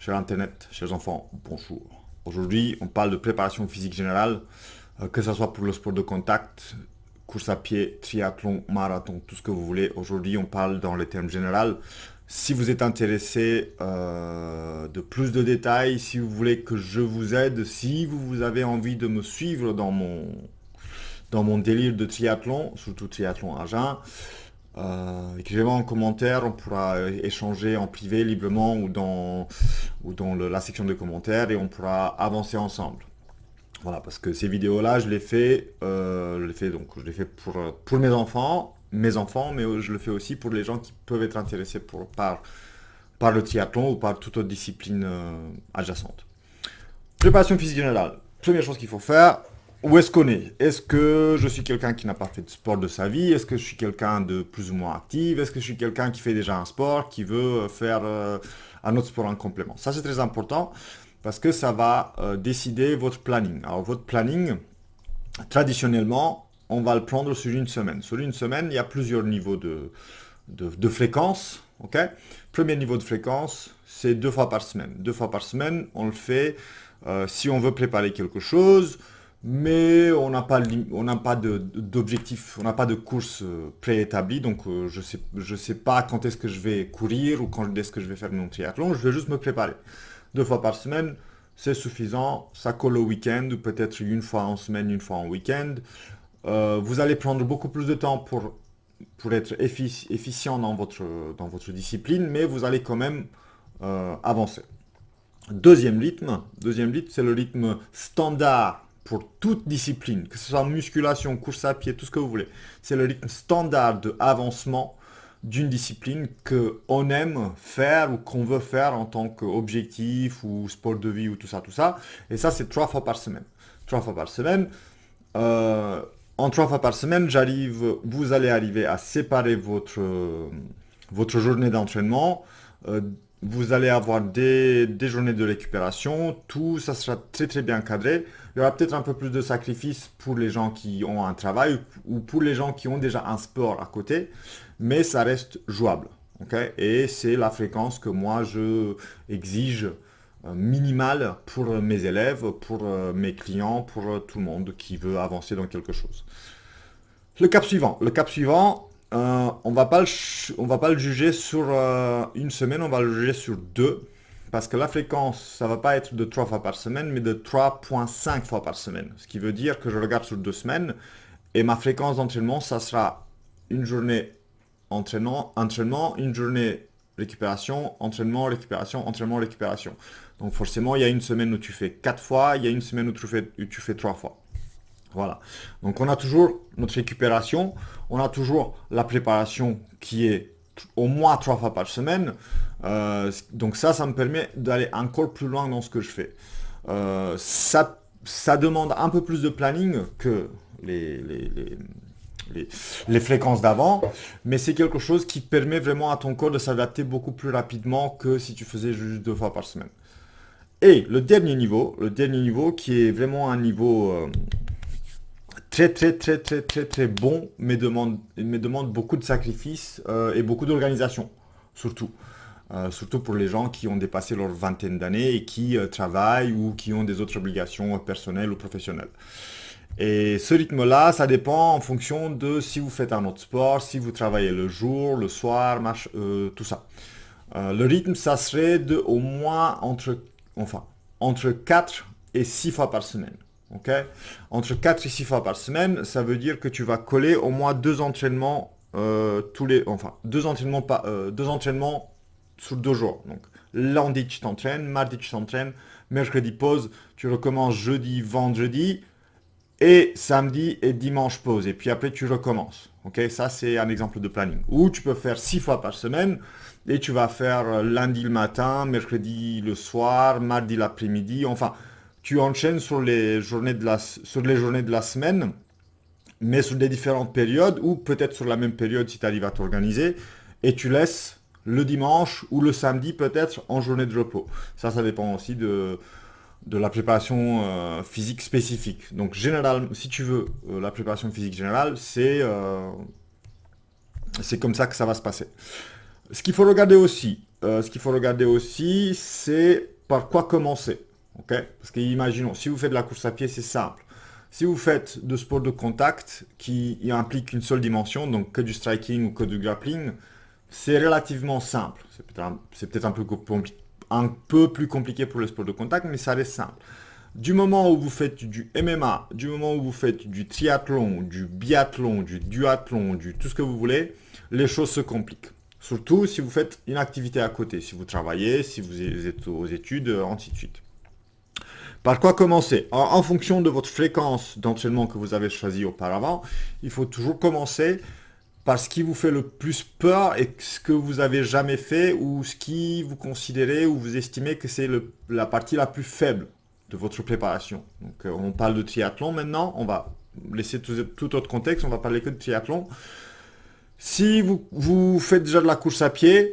Cher Internet, chers enfants, bonjour. Aujourd'hui, on parle de préparation physique générale, que ce soit pour le sport de contact, course à pied, triathlon, marathon, tout ce que vous voulez. Aujourd'hui, on parle dans les termes généraux. Si vous êtes intéressé de plus de détails, si vous voulez que je vous aide, si vous avez envie de me suivre dans mon délire de triathlon, surtout triathlon à jeun, écrivez-moi en commentaire, on pourra échanger en privé librement ou dans la section de commentaires et on pourra avancer ensemble. Voilà, parce que ces vidéos-là, je les fais pour mes enfants, mais je le fais aussi pour les gens qui peuvent être intéressés par le triathlon ou par toute autre discipline adjacente. Préparation physique générale. Première chose qu'il faut faire, où est-ce qu'on est? Est-ce que je suis quelqu'un qui n'a pas fait de sport de sa vie? Est-ce que je suis quelqu'un de plus ou moins actif? Est-ce que je suis quelqu'un qui fait déjà un sport, qui veut faire un autre sport en complément? Ça, c'est très important parce que ça va décider votre planning. Alors, votre planning, traditionnellement, on va le prendre sur une semaine. Sur une semaine, il y a plusieurs niveaux de fréquence. Ok. Premier niveau de fréquence, c'est 2 fois par semaine. 2 fois par semaine, on le fait si on veut préparer quelque chose, mais on n'a pas, d'objectif, on n'a pas de course préétablie, donc je sais pas quand est-ce que je vais courir ou quand est-ce que je vais faire mon triathlon, je vais juste me préparer. 2 fois par semaine, c'est suffisant, ça colle au week-end, ou peut-être une fois en semaine, une fois en week-end. Vous allez prendre beaucoup plus de temps pour être efficient dans votre discipline, mais vous allez quand même avancer. Deuxième rythme, c'est le rythme standard pour toute discipline, que ce soit musculation, course à pied, tout ce que vous voulez. C'est le rythme standard de avancement d'une discipline qu'on aime faire ou qu'on veut faire en tant qu'objectif ou sport de vie ou tout ça, tout ça. Et ça, c'est 3 fois par semaine. 3 fois par semaine. En 3 fois par semaine, vous allez arriver à séparer votre journée d'entraînement. Euh, Vous allez avoir des journées de récupération. Tout ça sera très très bien cadré. Il y aura peut-être un peu plus de sacrifices pour les gens qui ont un travail ou pour les gens qui ont déjà un sport à côté, mais ça reste jouable. Ok. Et c'est la fréquence que moi je exige minimale pour mes élèves, pour mes clients, pour tout le monde qui veut avancer dans quelque chose. Le cap suivant. Le cap suivant, on va pas le juger sur une semaine, on va le juger sur deux. Parce que la fréquence, ça va pas être de 3 fois par semaine, mais de 3,5 fois par semaine. Ce qui veut dire que je regarde sur 2 semaines et ma fréquence d'entraînement, ça sera une journée entraînement, une journée récupération, entraînement, récupération, entraînement, récupération. Donc forcément, il y a une semaine où tu fais 4 fois, il y a une semaine où tu fais 3 fois. Voilà. Donc on a toujours notre récupération, on a toujours la préparation qui est au moins 3 fois par semaine. Donc ça me permet d'aller encore plus loin dans ce que je fais. Ça demande un peu plus de planning que les, les fréquences d'avant, mais c'est quelque chose qui permet vraiment à ton corps de s'adapter beaucoup plus rapidement que si tu faisais juste 2 fois par semaine. Et le dernier niveau qui est vraiment un niveau très très très très très très bon, mais demande beaucoup de sacrifices et beaucoup d'organisation, surtout. Surtout pour les gens qui ont dépassé leur vingtaine d'années et qui travaillent ou qui ont des autres obligations personnelles ou professionnelles. Et ce rythme-là, ça dépend en fonction de si vous faites un autre sport, si vous travaillez le jour, le soir, tout ça. Le rythme, ça serait de au moins entre 4 et 6 fois par semaine. Ok. Entre 4 et 6 fois par semaine, ça veut dire que tu vas coller au moins deux entraînements deux entraînements sur 2 jours. Donc lundi tu t'entraînes, mardi tu t'entraînes, mercredi pause, tu recommences jeudi, vendredi et samedi et dimanche pause. Et puis après tu recommences. Ok, ça c'est un exemple de planning. Ou tu peux faire 6 fois par semaine et tu vas faire lundi le matin, mercredi le soir, mardi l'après-midi. Enfin, tu enchaînes sur sur les journées de la semaine, mais sur des différentes périodes, ou peut-être sur la même période si tu arrives à t'organiser, et tu laisses le dimanche ou le samedi peut-être en journée de repos. Ça dépend aussi de la préparation physique spécifique. Donc généralement, si tu veux la préparation physique générale, c'est comme ça que ça va se passer. Ce qu'il faut regarder aussi, c'est par quoi commencer. Ok? Parce qu'imaginons, si vous faites de la course à pied, c'est simple. Si vous faites de sport de contact qui implique une seule dimension, donc que du striking ou que du grappling, c'est relativement simple. C'est peut-être un peu plus compliqué pour le sport de contact, mais ça reste simple. Du moment où vous faites du MMA, du moment où vous faites du triathlon, du biathlon, du duathlon, du tout ce que vous voulez, les choses se compliquent. Surtout si vous faites une activité à côté, si vous travaillez, si vous êtes aux études, ainsi de suite. Par quoi commencer? En fonction de votre fréquence d'entraînement que vous avez choisi auparavant, il faut toujours commencer par ce qui vous fait le plus peur et ce que vous avez jamais fait ou ce qui vous considérez ou vous estimez que c'est la partie la plus faible de votre préparation. Donc on parle de triathlon maintenant, on va laisser tout autre contexte, on va parler que de triathlon. Si vous faites déjà de la course à pied,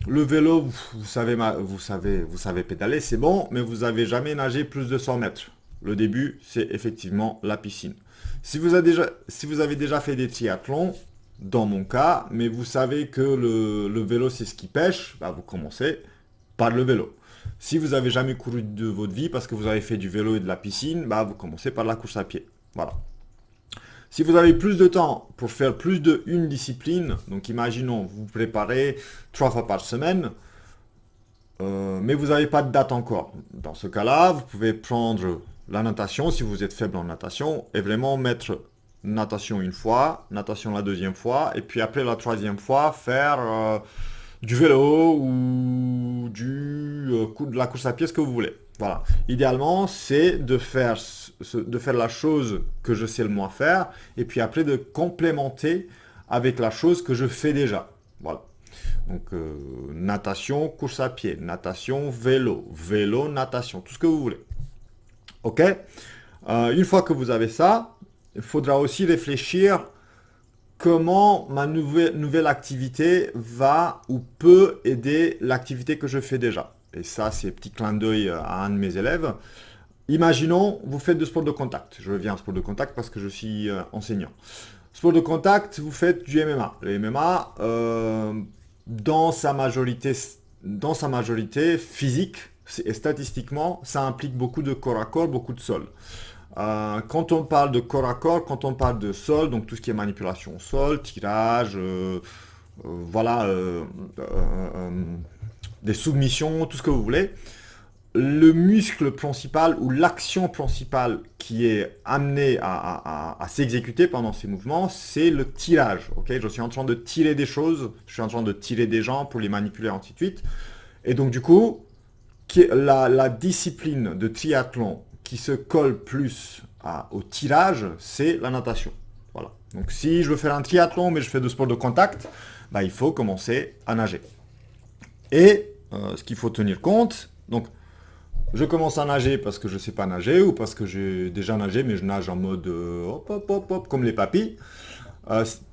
le vélo, vous savez pédaler, c'est bon, mais vous n'avez jamais nagé plus de 100 mètres. Le début, c'est effectivement la piscine. Si vous avez déjà fait des triathlons, dans mon cas, mais vous savez que le vélo, c'est ce qui pêche, bah, vous commencez par le vélo. Si vous n'avez jamais couru de votre vie parce que vous avez fait du vélo et de la piscine, bah, vous commencez par la course à pied. Voilà. Si vous avez plus de temps pour faire plus d'une discipline, donc imaginons, vous vous préparez 3 fois par semaine, mais vous n'avez pas de date encore. Dans ce cas-là, vous pouvez prendre la natation, si vous êtes faible en natation, et vraiment mettre natation une fois, natation la deuxième fois, et puis après la troisième fois, faire du vélo ou de la course à pied, ce que vous voulez. Voilà. Idéalement, c'est de faire la chose que je sais le moins faire, et puis après de complémenter avec la chose que je fais déjà. Voilà. Donc, natation, course à pied, natation, vélo, natation, tout ce que vous voulez. Ok? Une fois que vous avez ça, il faudra aussi réfléchir comment ma nouvelle activité va ou peut aider l'activité que je fais déjà. Et ça, c'est petit clin d'œil à un de mes élèves. Imaginons, vous faites du sport de contact. Je reviens au sport de contact parce que je suis enseignant. Sport de contact, vous faites du MMA. Le MMA, dans sa majorité physique et statistiquement, ça implique beaucoup de corps à corps, beaucoup de sol. Quand on parle de corps à corps, quand on parle de sol, donc tout ce qui est manipulation au sol, tirage, des soumissions, tout ce que vous voulez, le muscle principal ou l'action principale qui est amenée à s'exécuter pendant ces mouvements, c'est le tirage. Okay, je suis en train de tirer des choses, je suis en train de tirer des gens pour les manipuler, ainsi de suite. Et donc du coup, la discipline de triathlon qui se colle plus au tirage, c'est la natation. Voilà. Donc si je veux faire un triathlon, mais je fais de sport de contact, bah, il faut commencer à nager. Et ce qu'il faut tenir compte, donc je commence à nager parce que je ne sais pas nager ou parce que j'ai déjà nagé, mais je nage en mode hop, hop, hop, hop, comme les papis.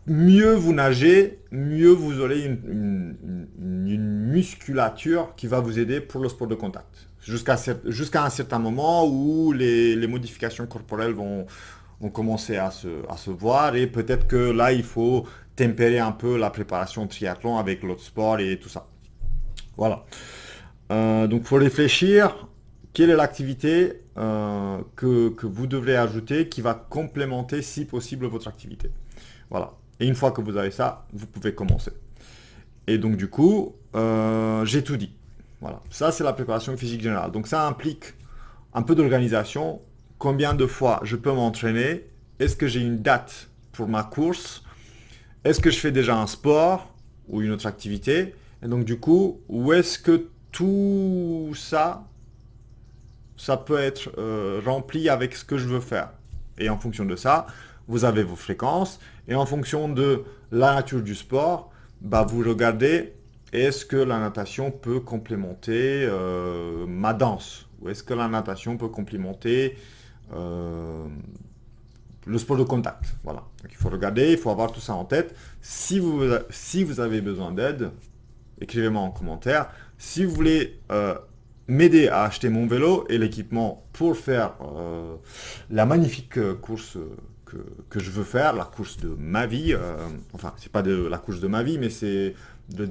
Mieux vous nagez, mieux vous aurez une musculature qui va vous aider pour le sport de contact. Jusqu'à un certain moment où les modifications corporelles vont commencer à se voir et peut-être que là, il faut tempérer un peu la préparation triathlon avec l'autre sport et tout ça. Voilà. Donc, il faut réfléchir. Quelle est l'activité que vous devrez ajouter qui va complémenter, si possible, votre activité? Voilà. Et une fois que vous avez ça, vous pouvez commencer. Et donc, du coup, j'ai tout dit. Voilà. Ça, c'est la préparation physique générale. Donc, ça implique un peu d'organisation. Combien de fois je peux m'entraîner? Est-ce que j'ai une date pour ma course? Est-ce que je fais déjà un sport ou une autre activité? Et donc, du coup, où est-ce que tout ça peut être rempli avec ce que je veux faire? Et en fonction de ça, vous avez vos fréquences. Et en fonction de la nature du sport, bah, vous regardez, est-ce que la natation peut complémenter ma danse? Ou est-ce que la natation peut complémenter le sport de contact? Voilà. Donc, il faut regarder, il faut avoir tout ça en tête. Si vous avez besoin d'aide, écrivez-moi en commentaire. Si vous voulez m'aider à acheter mon vélo et l'équipement pour faire la magnifique course que je veux faire, la course de ma vie, enfin c'est pas la course de ma vie, mais c'est le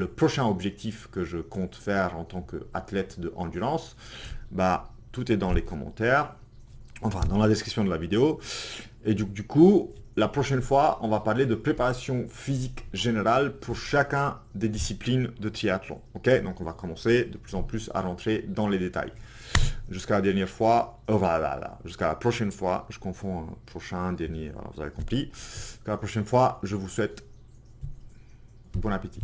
prochain objectif que je compte faire en tant qu'athlète de endurance, bah, tout est dans les commentaires, enfin dans la description de la vidéo. Et du coup, la prochaine fois, on va parler de préparation physique générale pour chacun des disciplines de triathlon. Ok, donc on va commencer de plus en plus à rentrer dans les détails. Jusqu'à la dernière fois, jusqu'à la prochaine fois, je confonds prochain, dernier, voilà, vous avez compris. Jusqu'à la prochaine fois, je vous souhaite bon appétit.